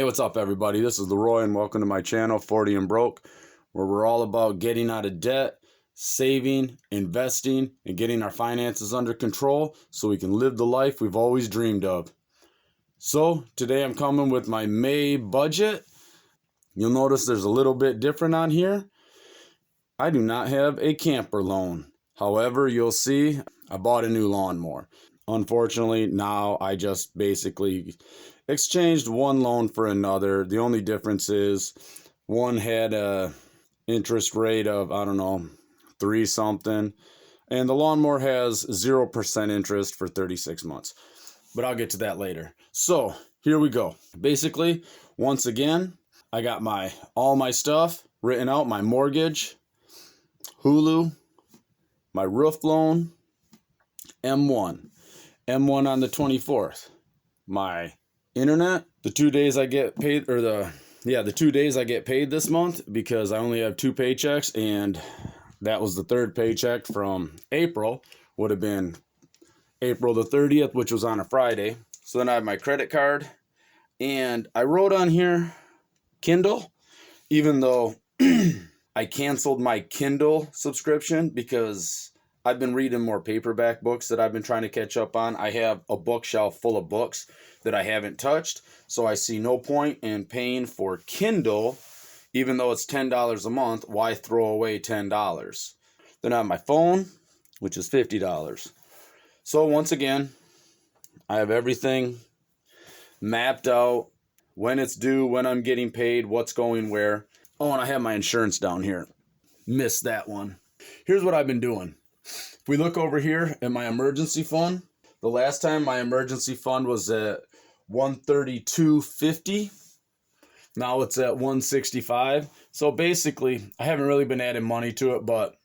Hey, what's up, everybody? This is Leroy, and welcome to my channel, 40 and Broke, where we're all about getting out of debt, saving, investing, and getting our finances under control so we can live the life we've always dreamed of. So, today I'm coming with my May budget. You'll notice there's a little bit different on here. I do not have a camper loan. However, you'll see I bought a new lawnmower. Unfortunately, now I just basically exchanged one loan for another. The only difference is one had a interest rate of, I don't know, 3 something, and the lawnmower has 0% interest for 36 months. But I'll get to that later. So here we go. Basically, once again, I got all my stuff written out: my mortgage, Hulu, my roof loan, M1 on the 24th, my internet, the 2 days I get paid, or the 2 days I get paid this month, because I only have 2 paychecks, and that was the 3rd paycheck from April, would have been April the 30th, which was on a Friday. So then I have my credit card, and I wrote on here Kindle, even though I canceled my Kindle subscription because I've been reading more paperback books that I've been trying to catch up on. I have a bookshelf full of books that I haven't touched, so I see no point in paying for Kindle, even though it's $10 a month. Why throw away $10? Then I have my phone, which is $50. So once again, I have everything mapped out, when it's due, when I'm getting paid, what's going where. Oh, and I have my insurance down here. Missed that one. Here's what I've been doing. If we look over here at my emergency fund, the last time my emergency fund was at $132.50. Now it's at $165. So basically, I haven't really been adding money to it, but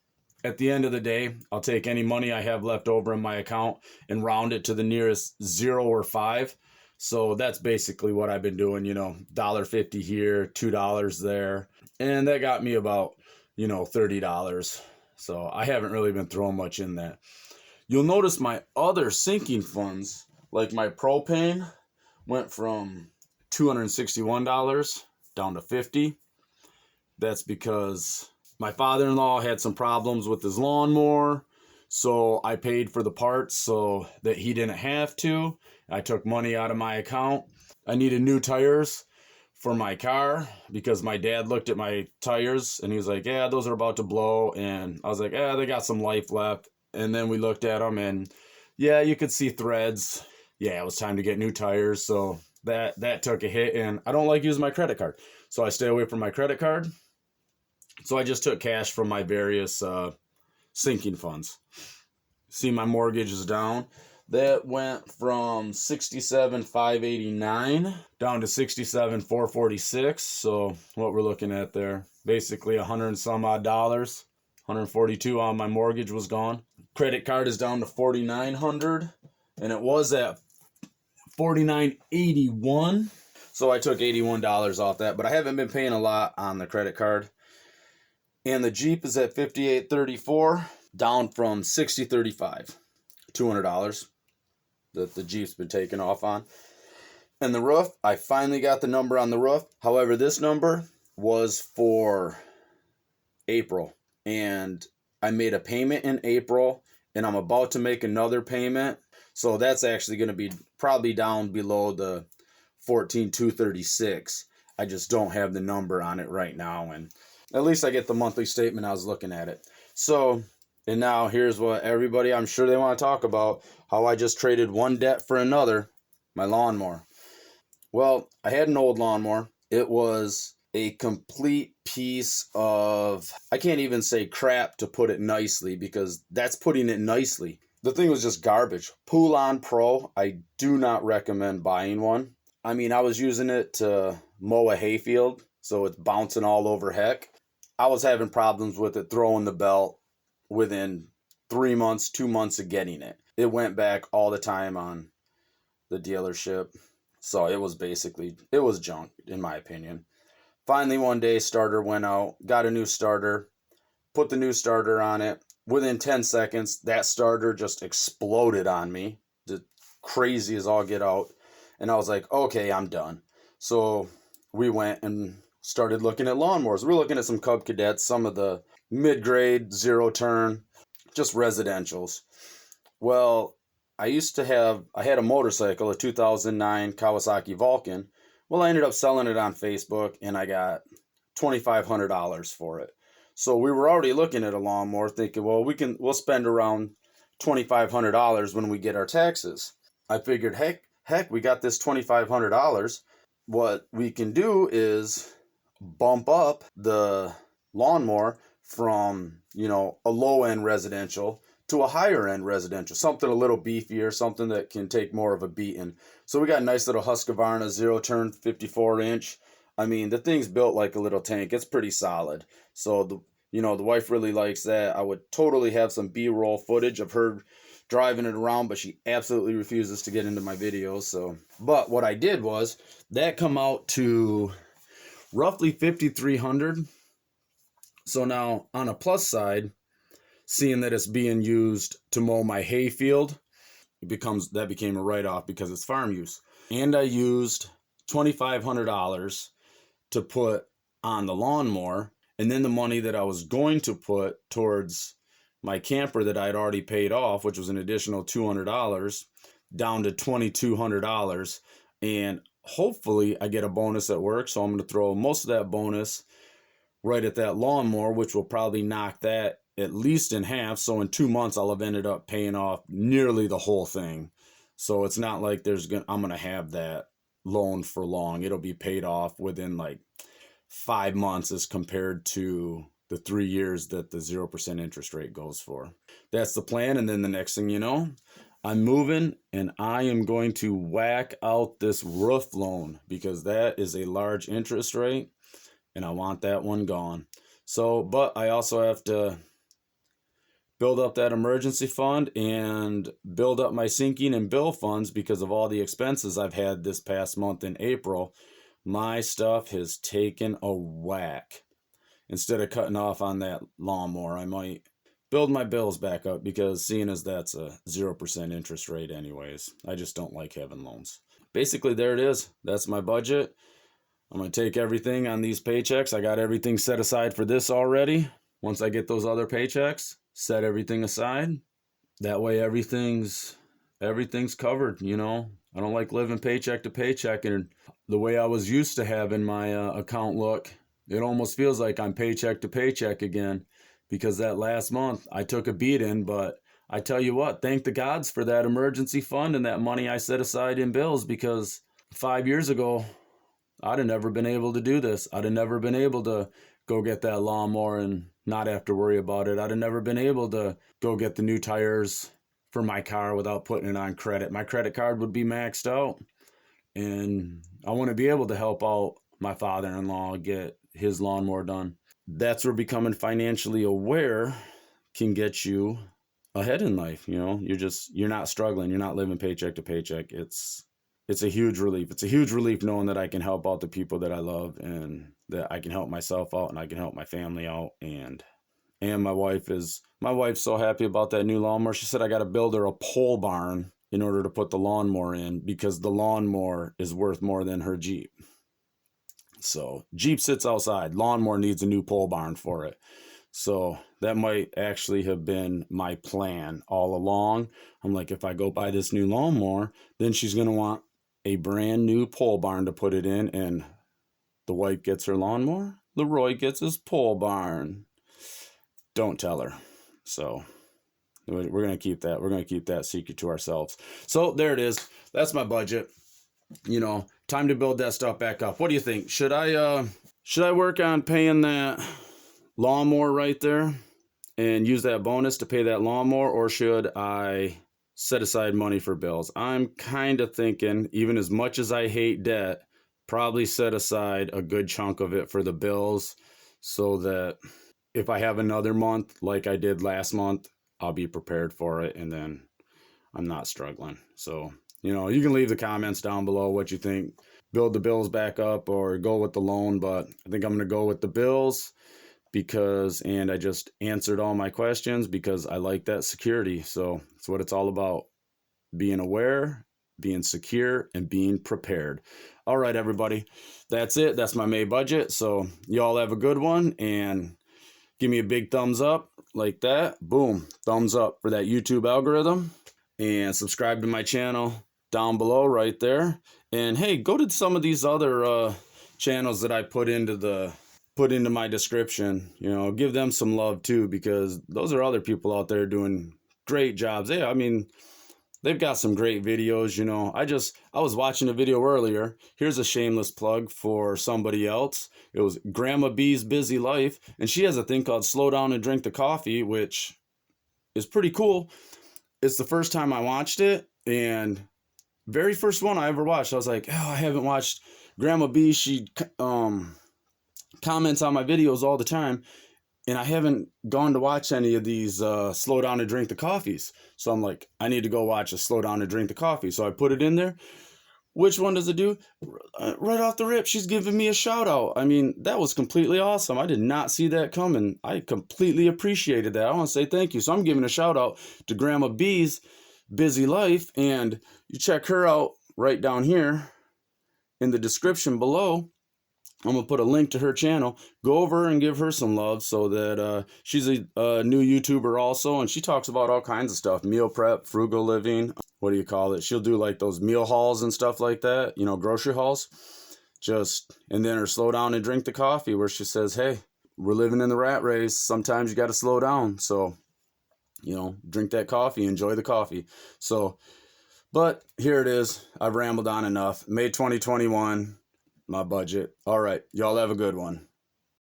at the end of the day, I'll take any money I have left over in my account and round it to the nearest 0 or 5. So that's basically what I've been doing, $1.50 here, $2 there. And that got me about, $30. So I haven't really been throwing much in that. You'll notice my other sinking funds, like my propane, went from $261 down to $50. That's because my father-in-law had some problems with his lawnmower, so I paid for the parts so that he didn't have to. I took money out of my account. I needed new tires for my car because my dad looked at my tires and he was like, yeah, those are about to blow. And I was like, yeah, they got some life left. And then we looked at them and yeah, you could see threads. Yeah, it was time to get new tires. So that took a hit, and I don't like using my credit card, so I stay away from my credit card. So I just took cash from my various sinking funds. See, my mortgage is down. That went from $67,589 down to $67,446. So what we're looking at there, basically 100 and some odd dollars. 142 on my mortgage was gone. Credit card is down to $4,900, and it was at $4,981. So I took $81 off that, but I haven't been paying a lot on the credit card. And the Jeep is at $58.34, down from $60.35. $200 that the Jeep's been taken off on. And the roof, I finally got the number on the roof. However, this number was for April, and I made a payment in April, and I'm about to make another payment. So that's actually going to be probably down below the $14,236. I just don't have the number on it right now, and at least I get the monthly statement. I was looking at it. So, and now here's what everybody, I'm sure they want to talk about, how I just traded one debt for another, my lawnmower. Well, I had an old lawnmower. It was a complete piece of, I can't even say crap to put it nicely, because that's putting it nicely. The thing was just garbage. Poulon Pro, I do not recommend buying one. I mean, I was using it to mow a hayfield, so it's bouncing all over heck. I was having problems with it throwing the belt within 3 months, 2 months of getting it. It went back all the time on the dealership. So it was junk, in my opinion. Finally, one day, starter went out, got a new starter, put the new starter on it. Within 10 seconds, that starter just exploded on me. Just crazy as all get out. And I was like, okay, I'm done. So we went and started looking at lawnmowers. We're looking at some Cub Cadets, some of the mid-grade, zero turn, just residentials. Well, I had a motorcycle, a 2009 Kawasaki Vulcan. Well, I ended up selling it on Facebook and I got $2,500 for it. So we were already looking at a lawnmower thinking, well, we'll spend around $2,500 when we get our taxes. I figured, heck, we got this $2,500. What we can do is bump up the lawnmower from, a low-end residential to a higher-end residential, something a little beefier, something that can take more of a beating. So we got a nice little Husqvarna zero-turn 54-inch. I mean, the thing's built like a little tank. It's pretty solid. So the wife really likes that. I would totally have some B-roll footage of her driving it around, but she absolutely refuses to get into my videos. So, but what I did was that come out to roughly $5,300. So now on a plus side, seeing that it's being used to mow my hay field, that became a write-off because it's farm use. And I used $2,500 to put on the lawnmower, and then the money that I was going to put towards my camper that I'd already paid off, which was an additional $200, down to $2,200. And hopefully I get a bonus at work, so I'm going to throw most of that bonus right at that lawnmower, which will probably knock that at least in half. So in 2 months, I'll have ended up paying off nearly the whole thing. So it's not like I'm going to have that loan for long. It'll be paid off within like 5 months as compared to the 3 years that the 0% interest rate goes for. That's the plan. And then the next thing you know, I'm moving and I am going to whack out this roof loan because that is a large interest rate and I want that one gone. So, but I also have to build up that emergency fund and build up my sinking and bill funds because of all the expenses I've had this past month in April. My stuff has taken a whack. Instead of cutting off on that lawnmower, I might build my bills back up because seeing as that's a 0% interest rate anyways, I just don't like having loans. Basically, there it is. That's my budget. I'm going to take everything on these paychecks. I got everything set aside for this already. Once I get those other paychecks, set everything aside. That way everything's covered, I don't like living paycheck to paycheck, and the way I was used to having my account look, it almost feels like I'm paycheck to paycheck again because that last month I took a beating, but I tell you what, thank the gods for that emergency fund and that money I set aside in bills because 5 years ago, I'd have never been able to do this. I'd have never been able to go get that lawnmower and not have to worry about it. I'd have never been able to go get the new tires for my car without putting it on credit. My credit card would be maxed out, and I want to be able to help out my father-in-law get his lawnmower done. That's where becoming financially aware can get you ahead in life. You're not struggling. You're not living paycheck to paycheck. It's a huge relief. It's a huge relief knowing that I can help out the people that I love and that I can help myself out and I can help my family out. And my wife's so happy about that new lawnmower. She said I got to build her a pole barn in order to put the lawnmower in because the lawnmower is worth more than her Jeep. So Jeep sits outside. Lawnmower needs a new pole barn for it. So that might actually have been my plan all along. I'm like, if I go buy this new lawnmower, then she's going to want a brand new pole barn to put it in, and the wife gets her lawnmower, Leroy gets his pole barn. Don't tell her. So we're going to keep that. We're going to keep that secret to ourselves. So there it is. That's my budget. Time to build that stuff back up. What do you think? Should I work on paying that lawnmower right there and use that bonus to pay that lawnmower, or should I set aside money for bills? I'm kind of thinking, even as much as I hate debt, probably set aside a good chunk of it for the bills so that if I have another month like I did last month, I'll be prepared for it and then I'm not struggling. So, you can leave the comments down below what you think. Build the bills back up or go with the loan, but I think I'm going to go with the bills and I just answered all my questions because I like that security. So that's what it's all about, being aware being secure, and being prepared. All right, everybody. That's it. That's my May budget. So y'all have a good one, and give me a big thumbs up like that. Boom. Thumbs up for that YouTube algorithm. And subscribe to my channel down below right there. And hey, go to some of these other channels that I put into my description. You know, give them some love too, because those are other people out there doing great jobs. Yeah, I mean, they've got some great videos. You know, I was watching a video earlier. Here's a shameless plug for somebody else. It was Grandma B's Busy Life, and she has a thing called Slow Down and Drink the Coffee, which is pretty cool. It's the first time I watched it, and very first one I ever watched. I was like, oh, I haven't watched Grandma B. She comments on my videos all the time, and I haven't gone to watch any of these Slow Down and Drink the Coffees. So I'm like, I need to go watch a Slow Down and Drink the Coffee. So I put it in there. Which one does it do? Right off the rip, she's giving me a shout out. I mean, that was completely awesome. I did not see that coming. I completely appreciated that. I want to say thank you. So I'm giving a shout out to Grandma B's Busy Life, and you check her out right down here in the description below. I'm going to put a link to her channel. Go over and give her some love, so that she's a new YouTuber also, and she talks about all kinds of stuff. Meal prep, frugal living. What do you call it? She'll do like those meal hauls and stuff like that. You know, grocery hauls. And then her Slow Down and Drink the Coffee, where she says, hey, we're living in the rat race. Sometimes you got to slow down. So, you know, drink that coffee. Enjoy the coffee. So, but here it is. I've rambled on enough. May 2021. My budget. All right. Y'all have a good one.